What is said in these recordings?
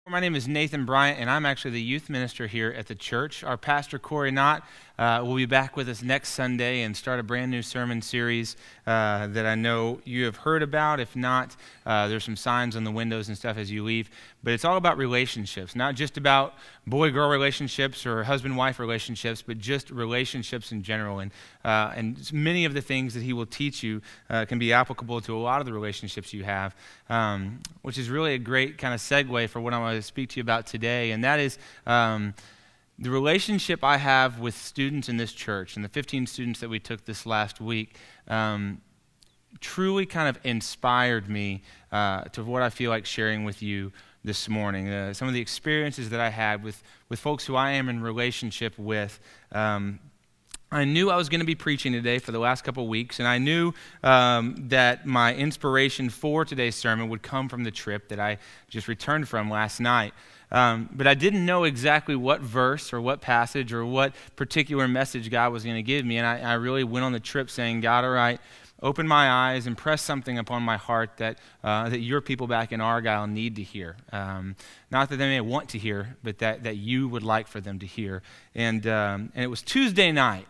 My name is Nathan Bryant, and I'm actually the youth minister here at the church. Our pastor, Corey Knott, will be back with us next Sunday and start a brand new sermon series that I know you have heard about. If not, there's some signs on the windows and stuff as you leave. But it's all about relationships, not just about boy-girl relationships or husband-wife relationships, but just relationships in general. And many of the things that he will teach you can be applicable to a lot of the relationships you have, which is really a great kind of segue for what I want to speak to you about today. And that is the relationship I have with students in this church, and the 15 students that we took this last week, truly kind of inspired me to what I feel like sharing with you this morning. Some of the experiences that I had with folks who I am in relationship with. I knew I was going to be preaching today for the last couple of weeks, and I knew that my inspiration for today's sermon would come from the trip that I just returned from last night. But I didn't know exactly what verse or what passage or what particular message God was going to give me, and I really went on the trip saying, God, all right, open my eyes and press something upon my heart that your people back in Argyle need to hear. Not that they may want to hear, but that you would like for them to hear. And it was Tuesday night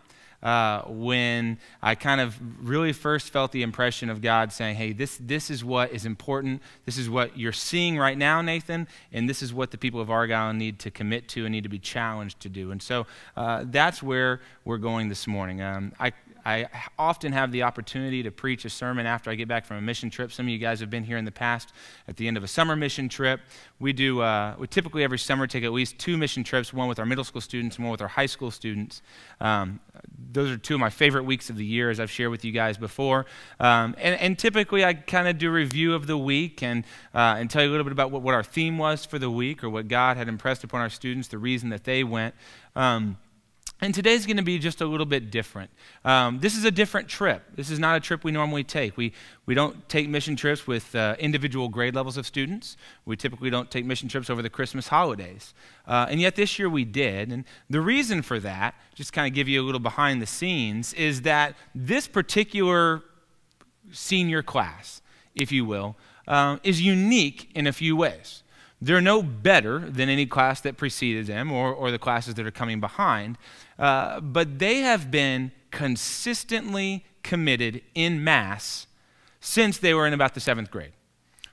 when I kind of really first felt the impression of God saying, hey, this is what is important. This is what you're seeing right now, Nathan, and this is what the people of Argyle need to commit to and need to be challenged to do. And so that's where we're going this morning. I often have the opportunity to preach a sermon after I get back from a mission trip. Some of you guys have been here in the past at the end of a summer mission trip. We typically every summer take at least 2 mission trips, one with our middle school students and one with our high school students. Those are 2 of my favorite weeks of the year, as I've shared with you guys before. And typically I kind of do a review of the week and tell you a little bit about what our theme was for the week or what God had impressed upon our students, the reason that they went. And today's going to be just a little bit different. This is a different trip. This is not a trip we normally take. We don't take mission trips with individual grade levels of students. We typically don't take mission trips over the Christmas holidays. And yet this year we did. And the reason for that, just kind of give you a little behind the scenes, is that this particular senior class, if you will, is unique in a few ways. They're no better than any class that preceded them or the classes that are coming behind, but they have been consistently committed en masse since they were in about the 7th grade.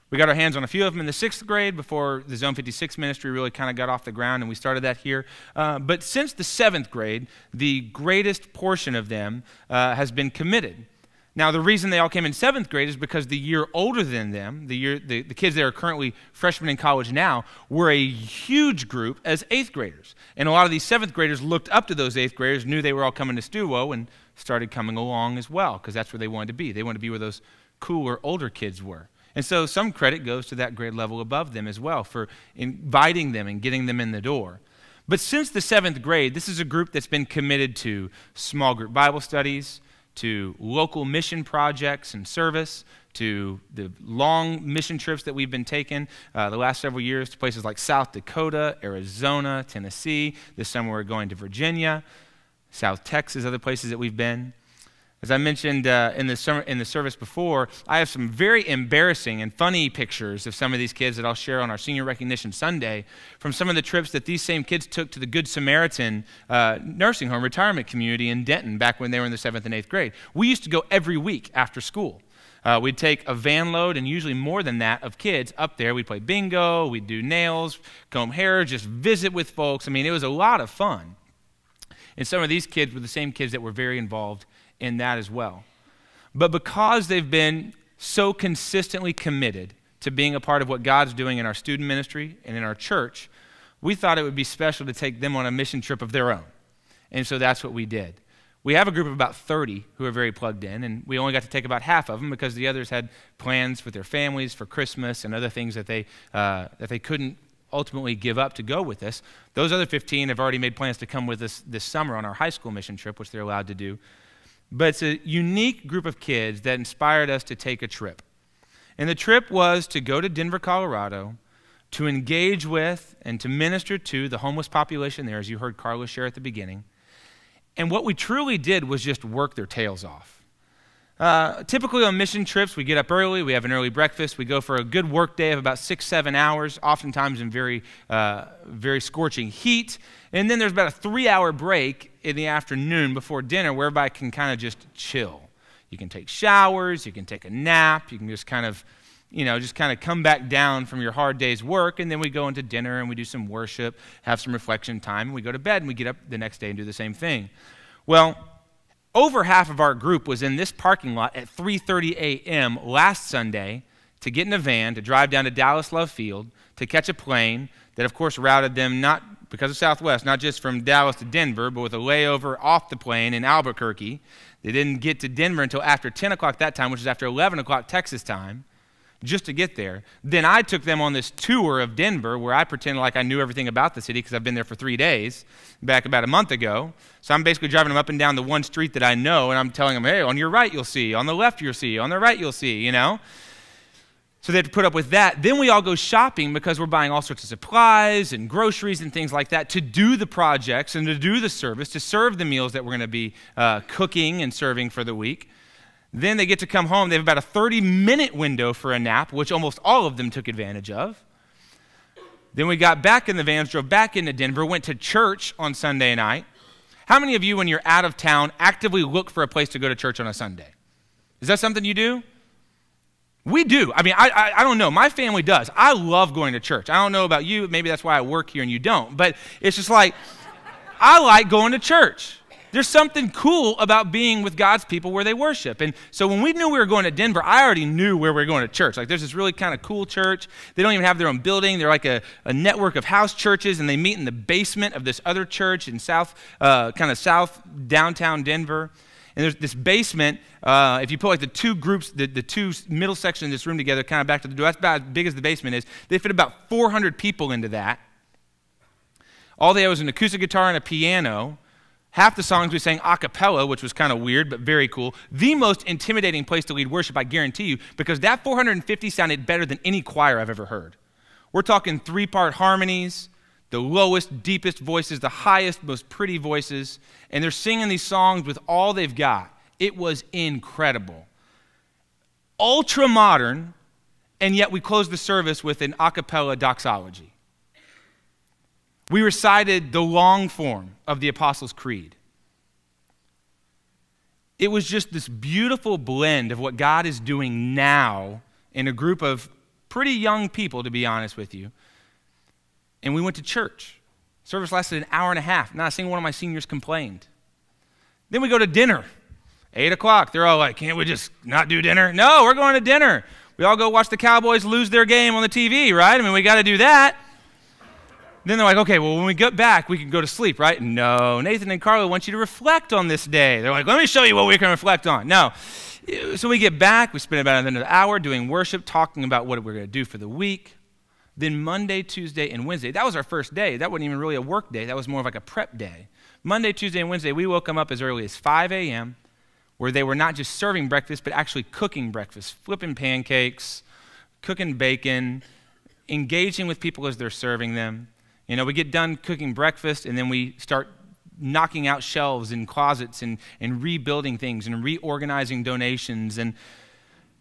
We got our hands on a few of them in the 6th grade before the Zone 56 ministry really kind of got off the ground, and we started that here. But since the 7th grade, the greatest portion of them has been committed. Now, the reason they all came in 7th grade is because the year older than them, the kids that are currently freshmen in college now, were a huge group as 8th graders. And a lot of these 7th graders looked up to those 8th graders, knew they were all coming to Stuwo, and started coming along as well, because that's where they wanted to be. They wanted to be where those cooler, older kids were. And so some credit goes to that grade level above them as well for inviting them and getting them in the door. But since the 7th grade, this is a group that's been committed to small group Bible studies, to local mission projects and service, to the long mission trips that we've been taking the last several years to places like South Dakota, Arizona, Tennessee. This summer we're going to Virginia, South Texas, other places that we've been. As I mentioned in the service before, I have some very embarrassing and funny pictures of some of these kids that I'll share on our Senior Recognition Sunday from some of the trips that these same kids took to the Good Samaritan nursing home retirement community in Denton back when they were in the 7th and 8th grade. We used to go every week after school. We'd take a van load and usually more than that of kids up there. We'd play bingo, we'd do nails, comb hair, just visit with folks. I mean, it was a lot of fun. And some of these kids were the same kids that were very involved in that as well. But because they've been so consistently committed to being a part of what God's doing in our student ministry and in our church, we thought it would be special to take them on a mission trip of their own. And so that's what we did. We have a group of about 30 who are very plugged in, and we only got to take about half of them because the others had plans with their families for Christmas and other things that they couldn't ultimately give up to go with us. Those other 15 have already made plans to come with us this summer on our high school mission trip, which they're allowed to do. But it's a unique group of kids that inspired us to take a trip. And the trip was to go to Denver, Colorado, to engage with and to minister to the homeless population there, as you heard Carlos share at the beginning. And what we truly did was just work their tails off. Typically on mission trips, we get up early, we have an early breakfast, we go for a good work day of about 6-7 hours, oftentimes in very scorching heat, and then there's about a 3-hour break in the afternoon before dinner where everybody can kind of just chill. You can take showers, you can take a nap, you can just kind of come back down from your hard day's work, and then we go into dinner and we do some worship, have some reflection time, and we go to bed and we get up the next day and do the same thing. Well, over half of our group was in this parking lot at 3:30 a.m. last Sunday to get in a van to drive down to Dallas Love Field to catch a plane that, of course, routed them not because of Southwest, not just from Dallas to Denver, but with a layover off the plane in Albuquerque. They didn't get to Denver until after 10 o'clock that time, which is after 11 o'clock Texas time, just to get there. Then I took them on this tour of Denver where I pretended like I knew everything about the city because I've been there for 3 days, back about a month ago. So I'm basically driving them up and down the one street that I know, and I'm telling them, hey, on your right you'll see, on the left you'll see, on the right you'll see, you know. So they had to put up with that. Then we all go shopping because we're buying all sorts of supplies and groceries and things like that to do the projects and to do the service, to serve the meals that we're going to be cooking and serving for the week. Then they get to come home. They have about a 30-minute window for a nap, which almost all of them took advantage of. Then we got back in the vans, drove back into Denver, went to church on Sunday night. How many of you, when you're out of town, actively look for a place to go to church on a Sunday? Is that something you do? We do. I mean, I don't know. My family does. I love going to church. I don't know about you. Maybe that's why I work here and you don't. But it's just like, I like going to church. There's something cool about being with God's people where they worship. And so when we knew we were going to Denver, I already knew where we were going to church. Like, there's this really kind of cool church. They don't even have their own building. They're like a network of house churches, and they meet in the basement of this other church in south downtown Denver. And there's this basement, if you put like the two groups, the two middle sections of this room together, kind of back to the door, that's about as big as the basement is. They fit about 400 people into that. All they had was an acoustic guitar and a piano. Half the songs we sang a cappella, which was kind of weird, but very cool. The most intimidating place to lead worship, I guarantee you, because that 450 sounded better than any choir I've ever heard. We're talking 3-part harmonies, the lowest, deepest voices, the highest, most pretty voices, and they're singing these songs with all they've got. It was incredible. Ultra modern, and yet we closed the service with an a cappella doxology. We recited the long form of the Apostles' Creed. It was just this beautiful blend of what God is doing now in a group of pretty young people, to be honest with you. And we went to church. Service lasted an hour and a half. Not a single one of my seniors complained. Then we go to dinner. 8 o'clock. They're all like, can't we just not do dinner? No, we're going to dinner. We all go watch the Cowboys lose their game on the TV, right? I mean, we got to do that. Then they're like, okay, well, when we get back, we can go to sleep, right? No, Nathan and Carla want you to reflect on this day. They're like, let me show you what we can reflect on. No. So we get back. We spend about another hour doing worship, talking about what we're going to do for the week. Then Monday, Tuesday, and Wednesday, that was our first day. That wasn't even really a work day. That was more of like a prep day. Monday, Tuesday, and Wednesday, we woke them up as early as 5 a.m., where they were not just serving breakfast, but actually cooking breakfast, flipping pancakes, cooking bacon, engaging with people as they're serving them. You know, we get done cooking breakfast, and then we start knocking out shelves and closets and rebuilding things and reorganizing donations. And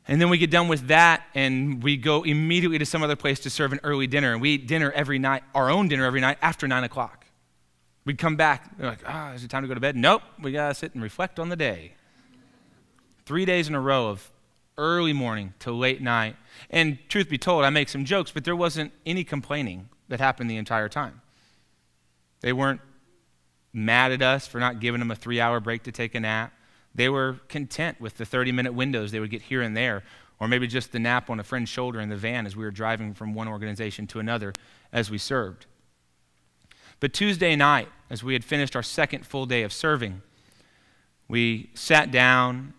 then we get done with that, and we go immediately to some other place to serve an early dinner. And we eat dinner every night, our own dinner every night after 9 o'clock. We'd come back. They're like, is it time to go to bed? Nope, we got to sit and reflect on the day. 3 days in a row of early morning to late night. And truth be told, I make some jokes, but there wasn't any complaining that happened the entire time. They weren't mad at us for not giving them a 3-hour break to take a nap. They were content with the 30-minute windows they would get here and there, or maybe just the nap on a friend's shoulder in the van as we were driving from one organization to another as we served. But Tuesday night, as we had finished our second full day of serving, we sat down.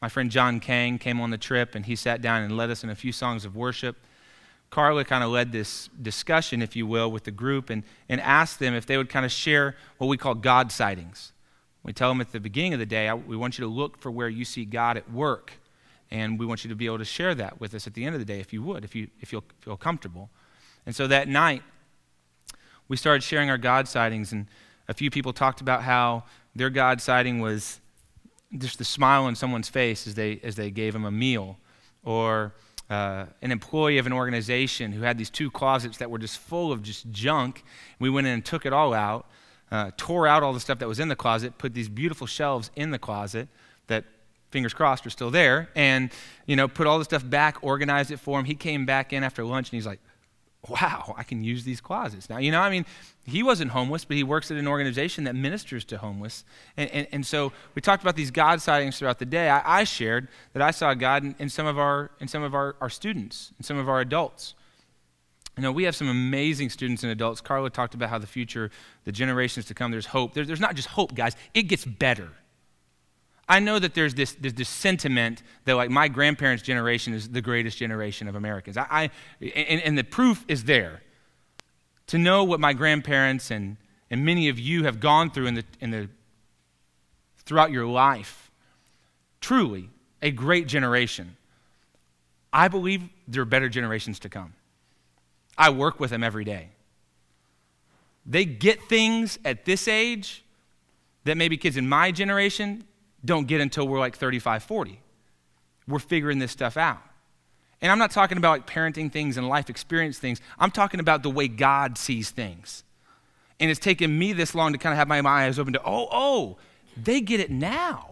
My friend John Kang came on the trip, and he sat down and led us in a few songs of worship. Carla kind of led this discussion, if you will, with the group and asked them if they would kind of share what we call God sightings. We tell them at the beginning of the day, we want you to look for where you see God at work, and we want you to be able to share that with us at the end of the day, if you would, if you feel comfortable. And so that night, we started sharing our God sightings, and a few people talked about how their God sighting was just the smile on someone's face as they gave them a meal, or an employee of an organization who had these 2 closets that were just full of just junk. We went in and took it all out, tore out all the stuff that was in the closet, put these beautiful shelves in the closet that, fingers crossed, are still there, and put all the stuff back, organized it for him. He came back in after lunch and he's like, wow, I can use these closets now. He wasn't homeless, but he works at an organization that ministers to homeless. And so we talked about these God sightings throughout the day. I shared that I saw God in some of our students, in some of our adults. We have some amazing students and adults. Carla talked about how the future, the generations to come, there's hope. There's not just hope, guys. It gets better. I know that there's this sentiment that, like, my grandparents' generation is the greatest generation of Americans. And the proof is there. To know what my grandparents and many of you have gone through throughout your life, truly a great generation. I believe there are better generations to come. I work with them every day. They get things at this age that maybe kids in my generation don't get until we're like 35, 40. We're figuring this stuff out. And I'm not talking about like parenting things and life experience things. I'm talking about the way God sees things. And it's taken me this long to kind of have my eyes open to, they get it now.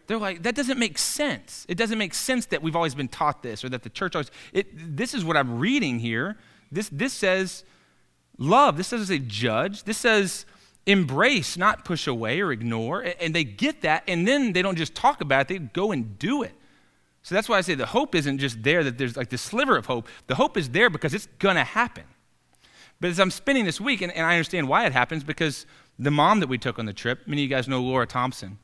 They're like, that doesn't make sense. It doesn't make sense that we've always been taught this, or that the church always, this is what I'm reading here. This says love. This says a judge. This says embrace, not push away or ignore. And they get that, and then they don't just talk about it, they go and do it. So that's why I say the hope isn't just there, that there's like this sliver of hope. The hope is there because it's going to happen. But as I'm spending this week, and I understand why it happens, because the mom that we took on the trip, many of you guys know Laura Thompson,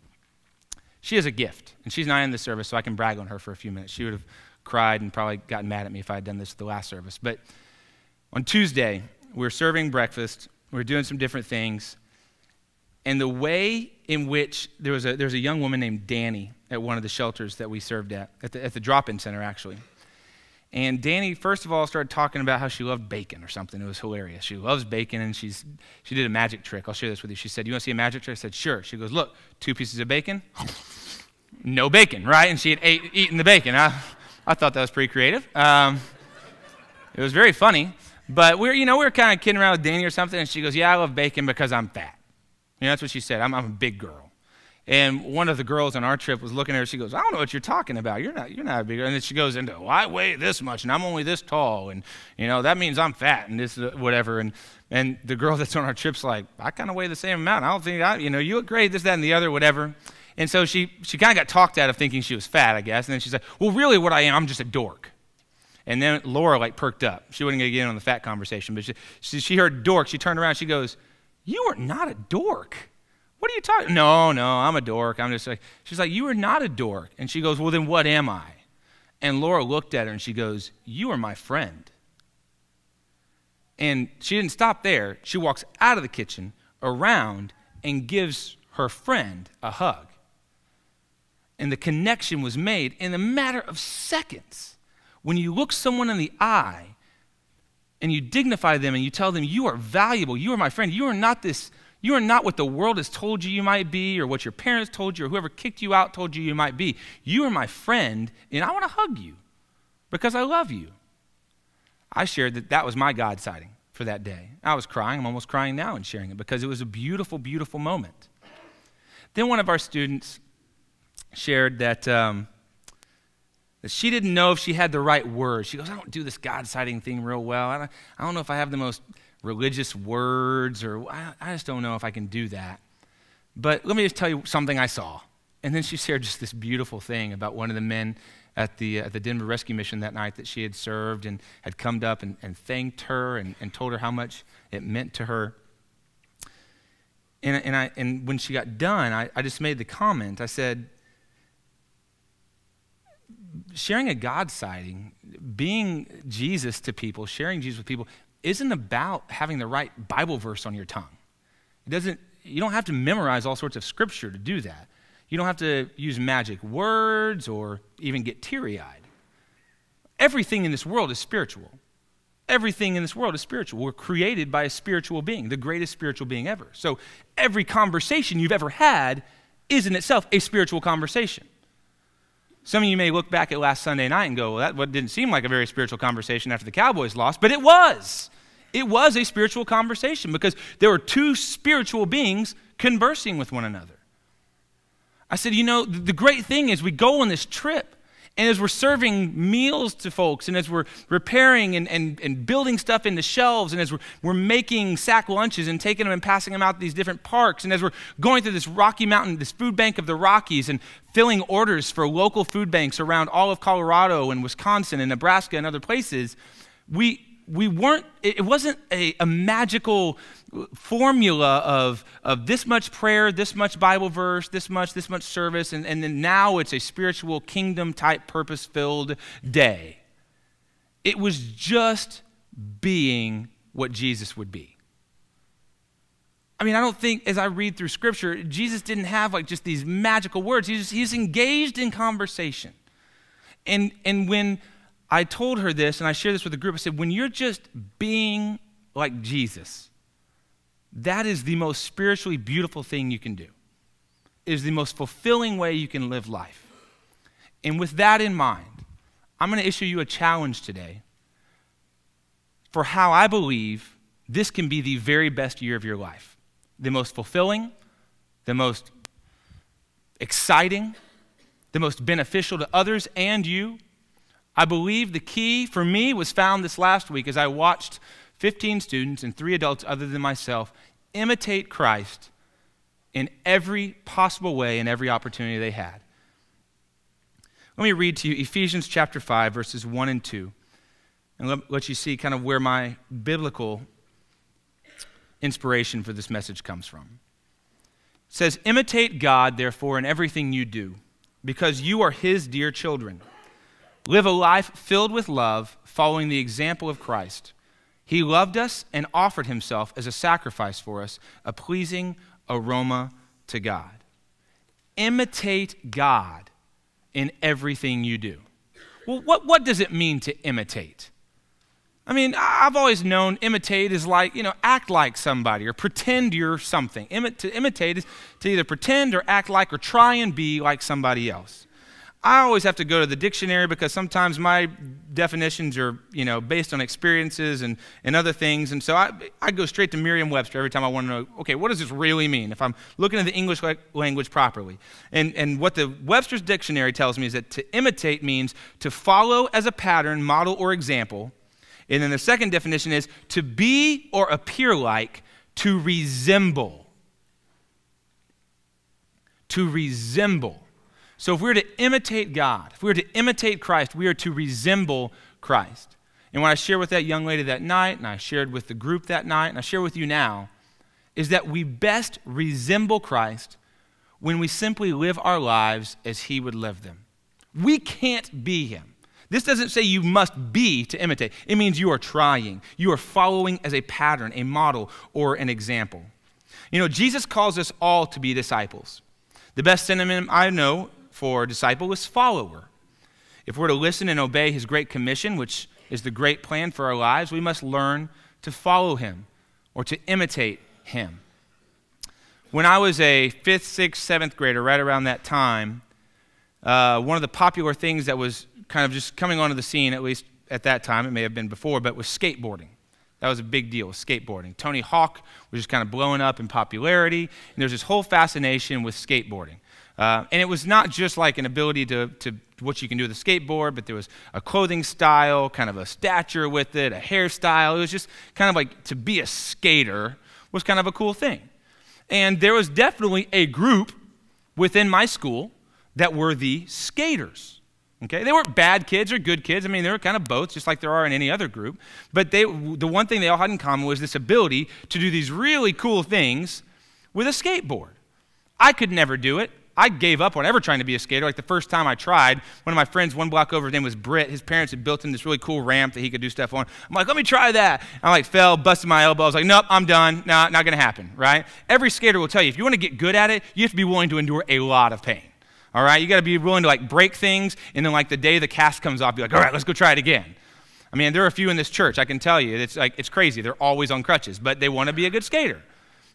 she has a gift, and she's not in the service, so I can brag on her for a few minutes. She would have cried and probably gotten mad at me if I had done this at the last service. But on Tuesday, we were serving breakfast, we were doing some different things, and the way in which there was a young woman named Danny at one of the shelters that we served at the drop-in center, actually. And Danny, first of all, started talking about how she loved bacon or something. It was hilarious. She loves bacon, and she did a magic trick. I'll share this with you. She said, "You want to see a magic trick?" I said, "Sure." She goes, "Look, 2 pieces of bacon." No bacon, right? And she had eaten the bacon. I thought that was pretty creative. It was very funny. But we were kind of kidding around with Danny or something, and she goes, "Yeah, I love bacon because I'm fat." That's what she said. I'm a big girl. And one of the girls on our trip was looking at her. She goes, "I don't know what you're talking about. You're not a big girl." And then she goes into, "Well, I weigh this much, and I'm only this tall, and that means I'm fat, and this whatever." And the girl that's on our trip's like, "I kind of weigh the same amount. I don't think you look great, this, that, and the other, whatever." And so she kind of got talked out of thinking she was fat, I guess. And then she's like, "Well, really, what I am, I'm just a dork." And then Laura perked up. She wasn't going to get in on the fat conversation, but she heard dork. She turned around. She goes, "You are not a dork. What are you talking?" No, I'm a dork. I'm just like, she's like, "You are not a dork." And she goes, "Well, then what am I?" And Laura looked at her and she goes, "You are my friend." And she didn't stop there. She walks out of the kitchen, around, and gives her friend a hug. And the connection was made in a matter of seconds. When you look someone in the eye and you dignify them and you tell them, "You are valuable, you are my friend, you are not what the world has told you might be, or what your parents told you, or whoever kicked you out told you might be. You are my friend, and I want to hug you because I love you." I shared that was my God sighting for that day. I was crying. I'm almost crying now in sharing it because it was a beautiful, beautiful moment. Then one of our students shared that she didn't know if she had the right words. She goes, "I don't do this God sighting thing real well. I don't know if I have the most religious words, or I just don't know if I can do that. But let me just tell you something I saw." And then she shared just this beautiful thing about one of the men at the Denver Rescue Mission that night that she had served, and had come up and thanked her and told her how much it meant to her. And when she got done, I just made the comment. I said, sharing a God sighting, being Jesus to people, sharing Jesus with people, isn't about having the right Bible verse on your tongue. You don't have to memorize all sorts of scripture to do that. You don't have to use magic words or even get teary-eyed. Everything in this world is spiritual. Everything in this world is spiritual. We're created by a spiritual being, the greatest spiritual being ever. So every conversation you've ever had is in itself a spiritual conversation. Some of you may look back at last Sunday night and go, well, that didn't seem like a very spiritual conversation after the Cowboys lost, but it was. It was a spiritual conversation because there were two spiritual beings conversing with one another. I said, the great thing is we go on this trip, and as we're serving meals to folks, and as we're repairing and building stuff into shelves, and as we're making sack lunches and taking them and passing them out to these different parks, and as we're going through this Rocky Mountain, this food bank of the Rockies, and filling orders for local food banks around all of Colorado and Wisconsin and Nebraska and other places, it wasn't a magical formula of this much prayer, this much Bible verse, this much service, and then now it's a spiritual kingdom-type purpose-filled day. It was just being what Jesus would be. I mean, I don't think, as I read through Scripture, Jesus didn't have like just these magical words. He's engaged in conversation. And when I told her this, and I shared this with the group, I said, when you're just being like Jesus, that is the most spiritually beautiful thing you can do. It is the most fulfilling way you can live life. And with that in mind, I'm going to issue you a challenge today for how I believe this can be the very best year of your life. The most fulfilling, the most exciting, the most beneficial to others and you. I believe the key for me was found this last week as I watched 15 students and 3 adults other than myself imitate Christ in every possible way and every opportunity they had. Let me read to you Ephesians chapter 5, verses 1 and 2, and let you see kind of where my biblical inspiration for this message comes from. It says, imitate God, therefore, in everything you do, because you are his dear children. Live a life filled with love, following the example of Christ. He loved us and offered himself as a sacrifice for us, a pleasing aroma to God. Imitate God in everything you do. Well, what does it mean to imitate? I mean, I've always known imitate is like, act like somebody or pretend you're something. To imitate is to either pretend or act like or try and be like somebody else. I always have to go to the dictionary because sometimes my definitions are, based on experiences and other things. And so I go straight to Merriam-Webster every time I want to know, okay, what does this really mean if I'm looking at the English language properly? And what the Webster's dictionary tells me is that to imitate means to follow as a pattern, model, or example. And then the second definition is to be or appear like, to resemble. To resemble. So if we're to imitate God, if we're to imitate Christ, we are to resemble Christ. And what I shared with that young lady that night, and I shared with the group that night, and I share with you now, is that we best resemble Christ when we simply live our lives as he would live them. We can't be him. This doesn't say you must be to imitate. It means you are trying. You are following as a pattern, a model, or an example. Jesus calls us all to be disciples. The best synonym I know for disciple is follower. If we're to listen and obey his great commission, which is the great plan for our lives, we must learn to follow him or to imitate him. When I was a 5th, 6th, 7th grader, right around that time, one of the popular things that was kind of just coming onto the scene, at least at that time, it may have been before, but was skateboarding. That was a big deal, skateboarding. Tony Hawk was just kind of blowing up in popularity, and there's this whole fascination with skateboarding. And it was not just like an ability to what you can do with a skateboard, but there was a clothing style, kind of a stature with it, a hairstyle. It was just kind of like to be a skater was kind of a cool thing. And there was definitely a group within my school that were the skaters. Okay, they weren't bad kids or good kids. I mean, they were kind of both, just like there are in any other group. But the one thing they all had in common was this ability to do these really cool things with a skateboard. I could never do it. I gave up on ever trying to be a skater. Like the first time I tried, one of my friends, one block over, his name was Britt. His parents had built him this really cool ramp that he could do stuff on. I'm like, let me try that. I fell, busted my elbow. I was like, nope, I'm done. No, not going to happen, right? Every skater will tell you, if you want to get good at it, you have to be willing to endure a lot of pain. All right, you got to be willing to break things, and then the day the cast comes off, you're like, all right, let's go try it again. I mean, there are a few in this church, I can tell you, it's crazy. They're always on crutches, but they want to be a good skater,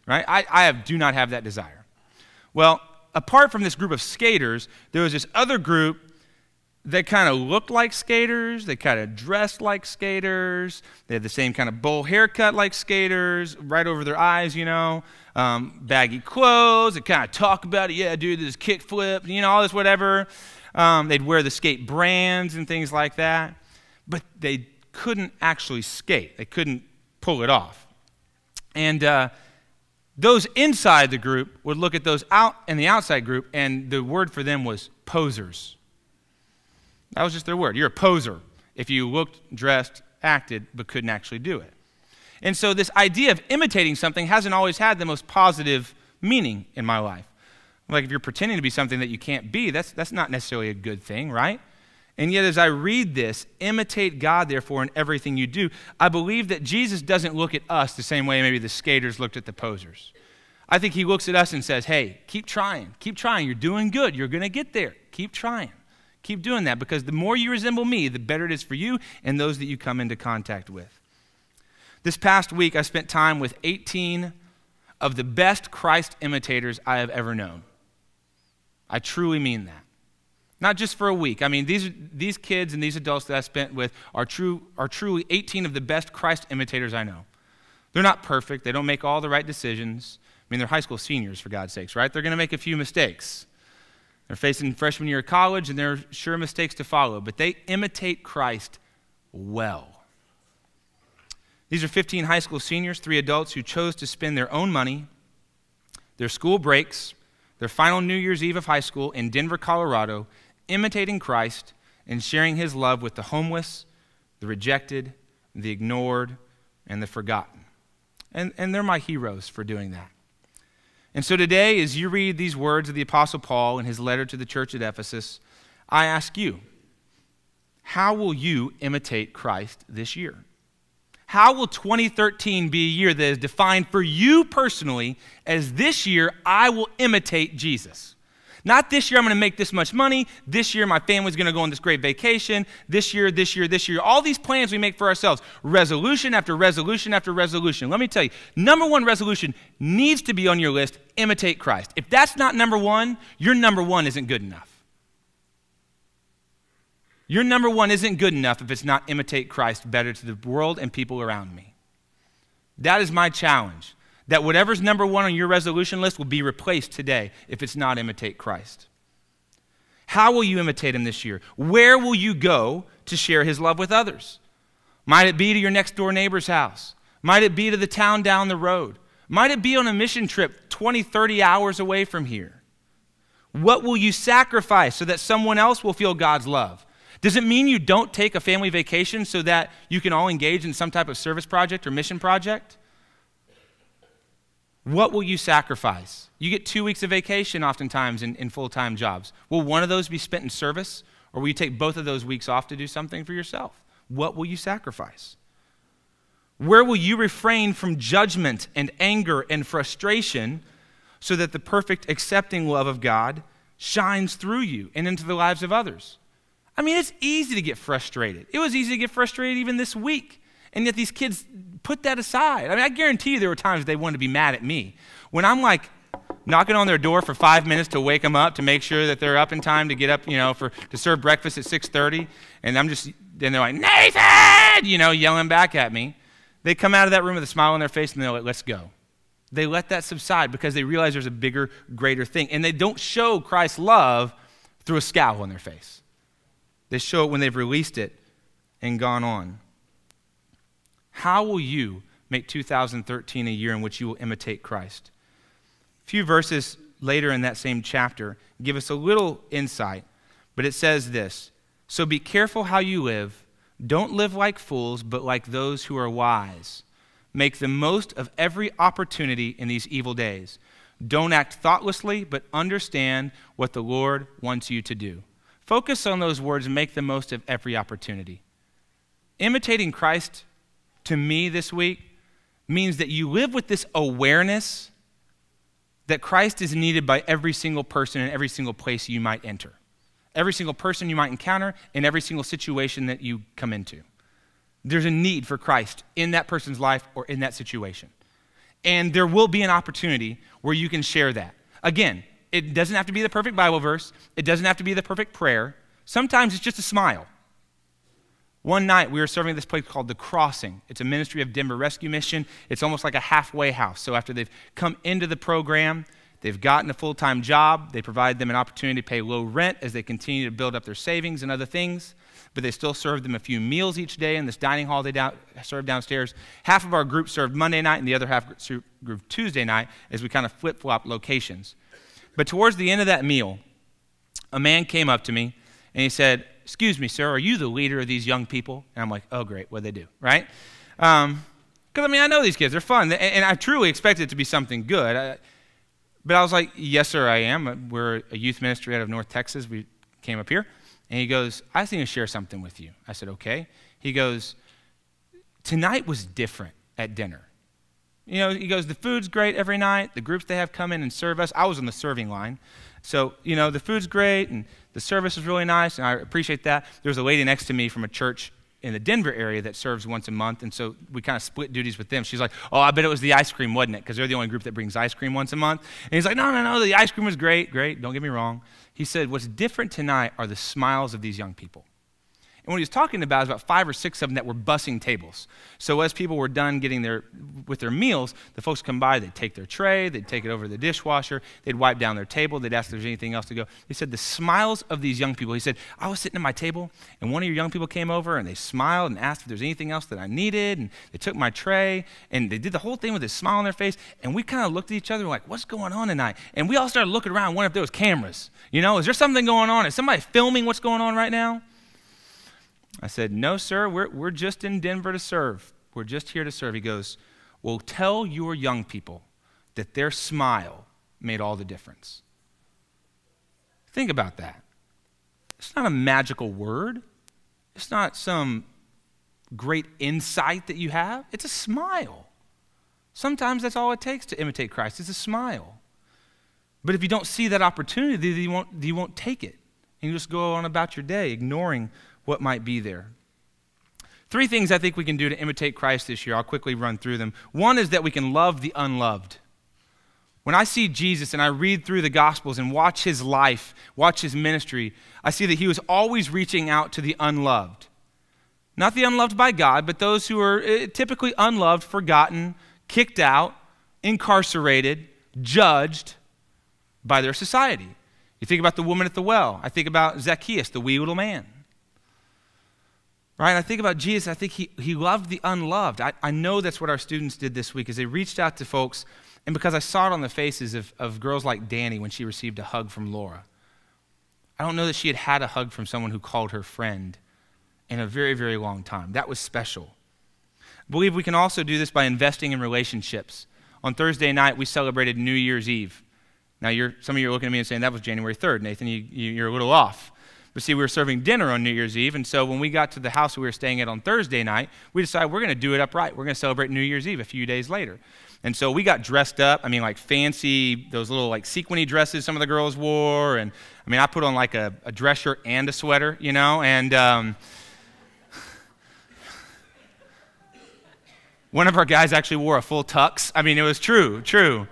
right? I do not have that desire. Well, apart from this group of skaters, there was this other group that kind of looked like skaters. They kind of dressed like skaters. They had the same kind of bowl haircut like skaters, right over their eyes, baggy clothes. They kind of talk about it. Yeah, dude, this kick flip, all this whatever. They'd wear the skate brands and things like that. But they couldn't actually skate. They couldn't pull it off. And those inside the group would look at those out in the outside group, and the word for them was posers. That was just their word. You're a poser if you looked, dressed, acted, but couldn't actually do it. And so this idea of imitating something hasn't always had the most positive meaning in my life. Like if you're pretending to be something that you can't be, that's not necessarily a good thing, right? And yet as I read this, imitate God, therefore, in everything you do, I believe that Jesus doesn't look at us the same way maybe the skaters looked at the posers. I think he looks at us and says, hey, keep trying. Keep trying. You're doing good. You're going to get there. Keep trying. Keep doing that, because the more you resemble me, the better it is for you and those that you come into contact with. This past week, I spent time with 18 of the best Christ imitators I have ever known. I truly mean that. Not just for a week. I mean, these kids and these adults that I spent with are truly 18 of the best Christ imitators I know. They're not perfect. They don't make all the right decisions. I mean, they're high school seniors, for God's sakes, right? They're going to make a few mistakes. They're facing freshman year of college, and there are sure mistakes to follow, but they imitate Christ well. These are 15 high school seniors, 3 adults who chose to spend their own money, their school breaks, their final New Year's Eve of high school in Denver, Colorado, imitating Christ and sharing his love with the homeless, the rejected, the ignored, and the forgotten. And they're my heroes for doing that. And so today, as you read these words of the Apostle Paul in his letter to the church at Ephesus, I ask you, how will you imitate Christ this year? How will 2013 be a year that is defined for you personally as this year I will imitate Jesus? Not this year I'm going to make this much money. This year my family's going to go on this great vacation. This year. All these plans we make for ourselves. Resolution after resolution after resolution. Let me tell you, number one resolution needs to be on your list, imitate Christ. If that's not number one, your number one isn't good enough. Your number one isn't good enough if it's not imitate Christ better to the world and people around me. That is my challenge. That whatever's number one on your resolution list will be replaced today if it's not imitate Christ. How will you imitate him this year? Where will you go to share his love with others? Might it be to your next door neighbor's house? Might it be to the town down the road? Might it be on a mission trip 20, 30 hours away from here? What will you sacrifice so that someone else will feel God's love? Does it mean you don't take a family vacation so that you can all engage in some type of service project or mission project? What will you sacrifice? You get 2 weeks of vacation oftentimes in full-time jobs. Will one of those be spent in service, or will you take both of those weeks off to do something for yourself? What will you sacrifice? Where will you refrain from judgment and anger and frustration so that the perfect accepting love of God shines through you and into the lives of others? I mean, it's easy to get frustrated. It was easy to get frustrated even this week. And yet these kids put that aside. I mean, I guarantee you there were times they wanted to be mad at me. When I'm like knocking on their door for 5 minutes to wake them up to make sure that they're up in time to get up, to serve breakfast at 6:30, and they're like, Nathan, yelling back at me. They come out of that room with a smile on their face and they're like, let's go. They let that subside because they realize there's a bigger, greater thing. And they don't show Christ's love through a scowl on their face. They show it when they've released it and gone on. How will you make 2013 a year in which you will imitate Christ? A few verses later in that same chapter give us a little insight, but it says this: so be careful how you live. Don't live like fools, but like those who are wise. Make the most of every opportunity in these evil days. Don't act thoughtlessly, but understand what the Lord wants you to do. Focus on those words and make the most of every opportunity. Imitating Christ, to me this week, means that you live with this awareness that Christ is needed by every single person in every single place you might enter. Every single person you might encounter in every single situation that you come into. There's a need for Christ in that person's life or in that situation. And there will be an opportunity where you can share that. Again, It doesn't have to be the perfect Bible verse. It doesn't have to be the perfect prayer. Sometimes it's just a smile. One night, we were serving at this place called The Crossing. It's a ministry of Denver Rescue Mission. It's almost like a halfway house. So after they've come into the program, they've gotten a full-time job. They provide them an opportunity to pay low rent as they continue to build up their savings and other things. But they still serve them a few meals each day in this dining hall they serve downstairs. Half of our group served Monday night, and the other half served Tuesday night as we kind of flip-flop locations. But towards the end of that meal, a man came up to me, and he said, "Excuse me, sir, are you the leader of these young people?" And I'm like, oh, great, what'd they do, right? Because, I know these kids. They're fun, and I truly expected it to be something good. But I was like, yes, sir, I am. We're a youth ministry out of North Texas. We came up here. And he goes, "I just need to share something with you." I said, okay. He goes, "Tonight was different at dinner." He goes, "The food's great every night. The groups they have come in and serve us." I was on the serving line. So, the food's great, and the service is really nice, and I appreciate that. There was a lady next to me from a church in the Denver area that serves once a month, and so we kind of split duties with them. She's like, "Oh, I bet it was the ice cream, wasn't it? Because they're the only group that brings ice cream once a month." And he's like, no, the ice cream was great, don't get me wrong. He said, "What's different tonight are the smiles of these young people." And what he was talking about is about 5 or 6 of them that were bussing tables. So as people were done getting with their meals, the folks come by, they'd take their tray, they'd take it over to the dishwasher, they'd wipe down their table, they'd ask if there's anything else to go. He said the smiles of these young people. He said, "I was sitting at my table, and one of your young people came over, and they smiled and asked if there's anything else that I needed, and they took my tray, and they did the whole thing with a smile on their face, and we kind of looked at each other like, what's going on tonight?" And we all started looking around, wondering if there was cameras. Is there something going on? Is somebody filming what's going on right now? I said, "No, sir, we're just in Denver to serve. We're just here to serve." He goes, "Well, tell your young people that their smile made all the difference." Think about that. It's not a magical word. It's not some great insight that you have. It's a smile. Sometimes that's all it takes to imitate Christ. It's a smile. But if you don't see that opportunity, you won't take it. And you just go on about your day, ignoring what might be there. 3 things I think we can do to imitate Christ this year. I'll quickly run through them. One is that we can love the unloved. When I see Jesus and I read through the Gospels and watch his life, watch his ministry, I see that he was always reaching out to the unloved. Not the unloved by God, but those who are typically unloved, forgotten, kicked out, incarcerated, judged by their society. You think about the woman at the well. I think about Zacchaeus, the wee little man. Right? I think about Jesus. I think he loved the unloved. I know that's what our students did this week, is they reached out to folks, and because I saw it on the faces of girls like Danny when she received a hug from Laura. I don't know that she had had a hug from someone who called her friend in a very, very long time. That was special. I believe we can also do this by investing in relationships. On Thursday night, we celebrated New Year's Eve. Now, some of you are looking at me and saying, that was January 3rd. Nathan, you're a little off. But see, we were serving dinner on New Year's Eve, and so when we got to the house we were staying at on Thursday night, we decided we're going to do it up right. We're going to celebrate New Year's Eve a few days later. And so we got dressed up, like fancy, those little like sequiny dresses some of the girls wore, and I put on like a dress shirt and a sweater, and one of our guys actually wore a full tux. It was true.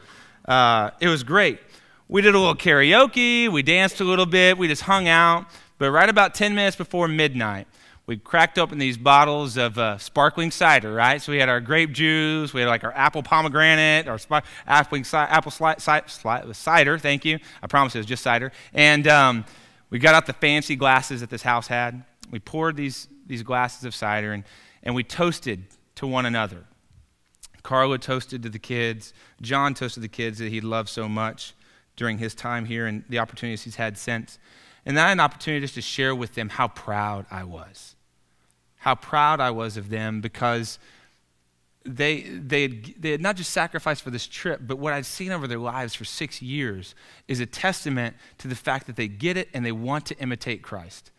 It was great. We did a little karaoke, we danced a little bit, we just hung out. But right about 10 minutes before midnight, we cracked open these bottles of sparkling cider, right? So we had our grape juice, we had like our apple pomegranate, our apple cider, thank you. I promise it was just cider. And we got out the fancy glasses that this house had. We poured these glasses of cider, and we toasted to one another. Carla toasted to the kids. John toasted the kids that he loved so much during his time here and the opportunities he's had since. And then I had an opportunity just to share with them how proud I was. How proud I was of them, because they had not just sacrificed for this trip, but what I'd seen over their lives for 6 years is a testament to the fact that they get it and they want to imitate Christ.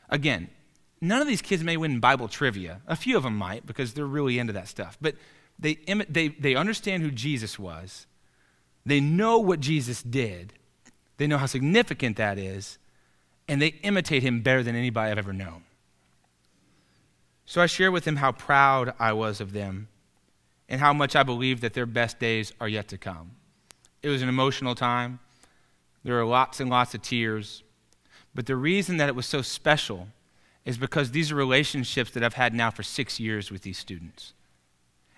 Again, none of these kids may win Bible trivia. A few of them might, because they're really into that stuff. But they understand who Jesus was. They know what Jesus did. They know how significant that is. And they imitate him better than anybody I've ever known. So I share with them how proud I was of them and how much I believe that their best days are yet to come. It was an emotional time. There were lots and lots of tears. But the reason that it was so special is because these are relationships that I've had now for 6 years with these students.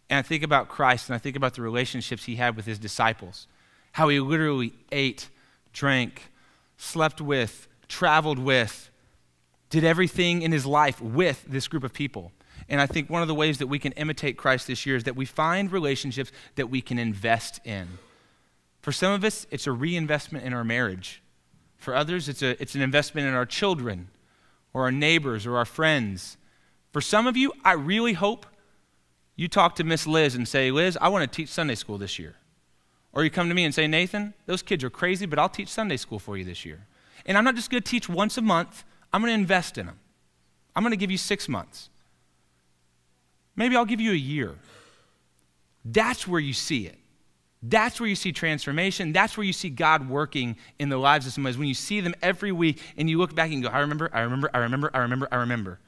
And I think about Christ, and I think about the relationships he had with his disciples, how he literally ate, drank, slept with, traveled with, did everything in his life with this group of people. And I think one of the ways that we can imitate Christ this year is that we find relationships that we can invest in. For some of us, it's a reinvestment in our marriage. For others, it's an investment in our children or our neighbors or our friends. For some of you, I really hope you talk to Miss Liz and say, Liz, I want to teach Sunday school this year. Or you come to me and say, Nathan, those kids are crazy, but I'll teach Sunday school for you this year. And I'm not just going to teach once a month. I'm going to invest in them. I'm going to give you 6 months. Maybe I'll give you a year. That's where you see it. That's where you see transformation. That's where you see God working in the lives of somebody. When you see them every week and you look back and go, I remember.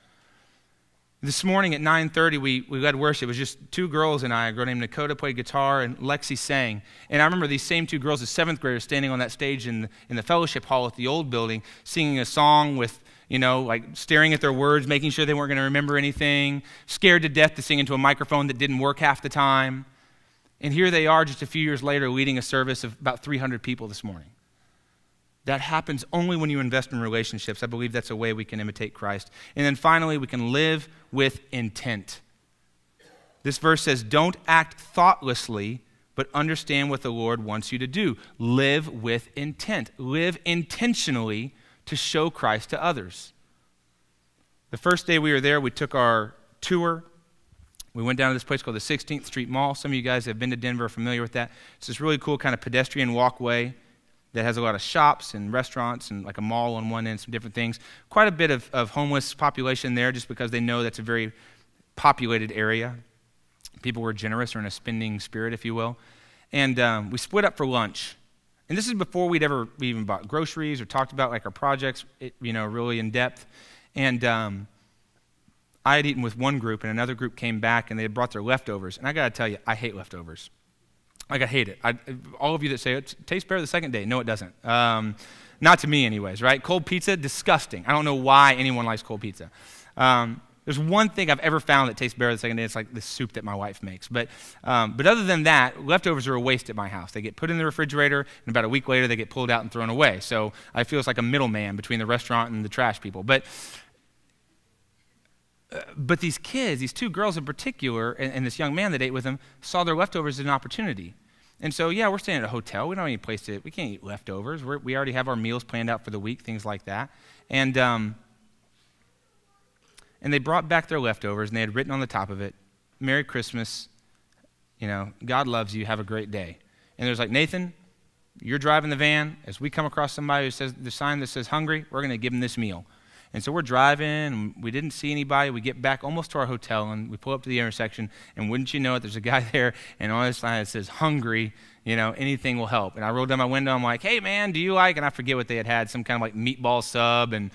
This morning at 9:30, we led worship. It was just 2 girls and I. A girl named Dakota played guitar and Lexi sang. And I remember these same 2 girls as 7th graders standing on that stage in the fellowship hall at the old building, singing a song with, like staring at their words, making sure they weren't going to remember anything, scared to death to sing into a microphone that didn't work half the time. And here they are just a few years later leading a service of about 300 people this morning. That happens only when you invest in relationships. I believe that's a way we can imitate Christ. And then finally, we can live with intent. This verse says, don't act thoughtlessly, but understand what the Lord wants you to do. Live with intent. Live intentionally to show Christ to others. The first day we were there, we took our tour. We went down to this place called the 16th Street Mall. Some of you guys have been to Denver, are familiar with that. It's this really cool kind of pedestrian walkway that has a lot of shops and restaurants and like a mall on one end, some different things. Quite a bit of homeless population there just because they know that's a very populated area. People were generous or in a spending spirit, if you will. And we split up for lunch. And this is before we even bought groceries or talked about like our projects, really in depth. And I had eaten with one group, and another group came back, and they had brought their leftovers. And I got to tell you, I hate leftovers. Like, I hate it. All of you that say it tastes better the second day, no, it doesn't. Not to me anyways, right? Cold pizza, disgusting. I don't know why anyone likes cold pizza. There's one thing I've ever found that tastes better the second day. It's like the soup that my wife makes. But other than that, leftovers are a waste at my house. They get put in the refrigerator, and about a week later, they get pulled out and thrown away. So I feel it's like a middleman between the restaurant and the trash people. But these kids, these 2 girls in particular, and this young man that ate with them, saw their leftovers as an opportunity. And so, yeah, we're staying at a hotel. We don't have any place we can't eat leftovers. We already have our meals planned out for the week, things like that. And they brought back their leftovers, and they had written on the top of it, Merry Christmas, God loves you, have a great day. And there's like, Nathan, you're driving the van. As we come across somebody who says the sign that says hungry, we're going to give them this meal. And so we're driving, and we didn't see anybody. We get back almost to our hotel, and we pull up to the intersection, and wouldn't you know it, there's a guy there, and on his sign it says, hungry, anything will help. And I rolled down my window, I'm like, hey, man, do you like, and I forget what they had, some kind of like meatball sub and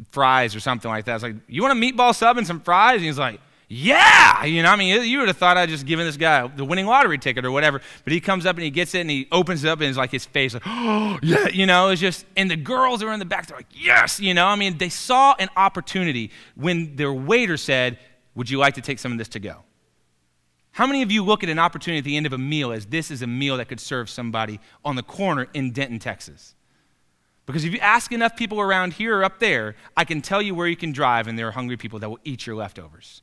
fries or something like that. I was like, you want a meatball sub and some fries? And he's like, yeah! You would have thought I'd just given this guy the winning lottery ticket or whatever. But he comes up and he gets it and he opens it up and it's like his face like, oh, yeah, it's just, and the girls are in the back, they're like, yes, they saw an opportunity when their waiter said, would you like to take some of this to go? How many of you look at an opportunity at the end of a meal as this is a meal that could serve somebody on the corner in Denton, Texas? Because if you ask enough people around here or up there, I can tell you where you can drive and there are hungry people that will eat your leftovers.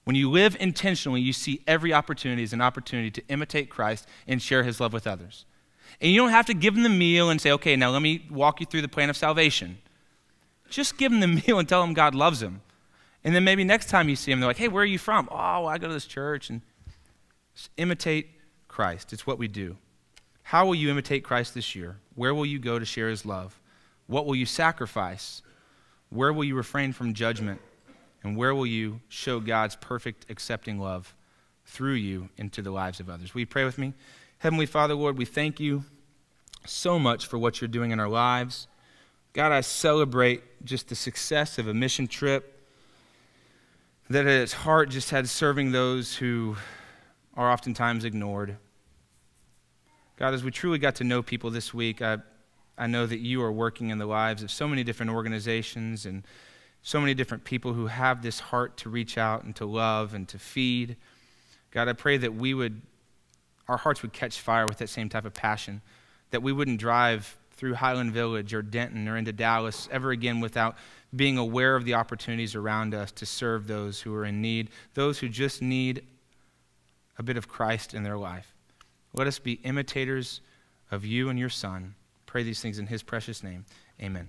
When you live intentionally, you see every opportunity as an opportunity to imitate Christ and share his love with others. And you don't have to give them the meal and say, okay, now let me walk you through the plan of salvation. Just give them the meal and tell them God loves them. And then maybe next time you see them, they're like, hey, where are you from? Oh, well, I go to this church. And just imitate Christ. It's what we do. How will you imitate Christ this year? Where will you go to share his love? What will you sacrifice? Where will you refrain from judgment? And where will you show God's perfect, accepting love through you into the lives of others? Will you pray with me? Heavenly Father, Lord, we thank you so much for what you're doing in our lives. God, I celebrate just the success of a mission trip that at its heart just had serving those who are oftentimes ignored. God, as we truly got to know people this week, I know that you are working in the lives of so many different organizations and so many different people who have this heart to reach out and to love and to feed. God, I pray that our hearts would catch fire with that same type of passion, that we wouldn't drive through Highland Village or Denton or into Dallas ever again without being aware of the opportunities around us to serve those who are in need, those who just need a bit of Christ in their life. Let us be imitators of you and your Son. Pray these things in his precious name. Amen.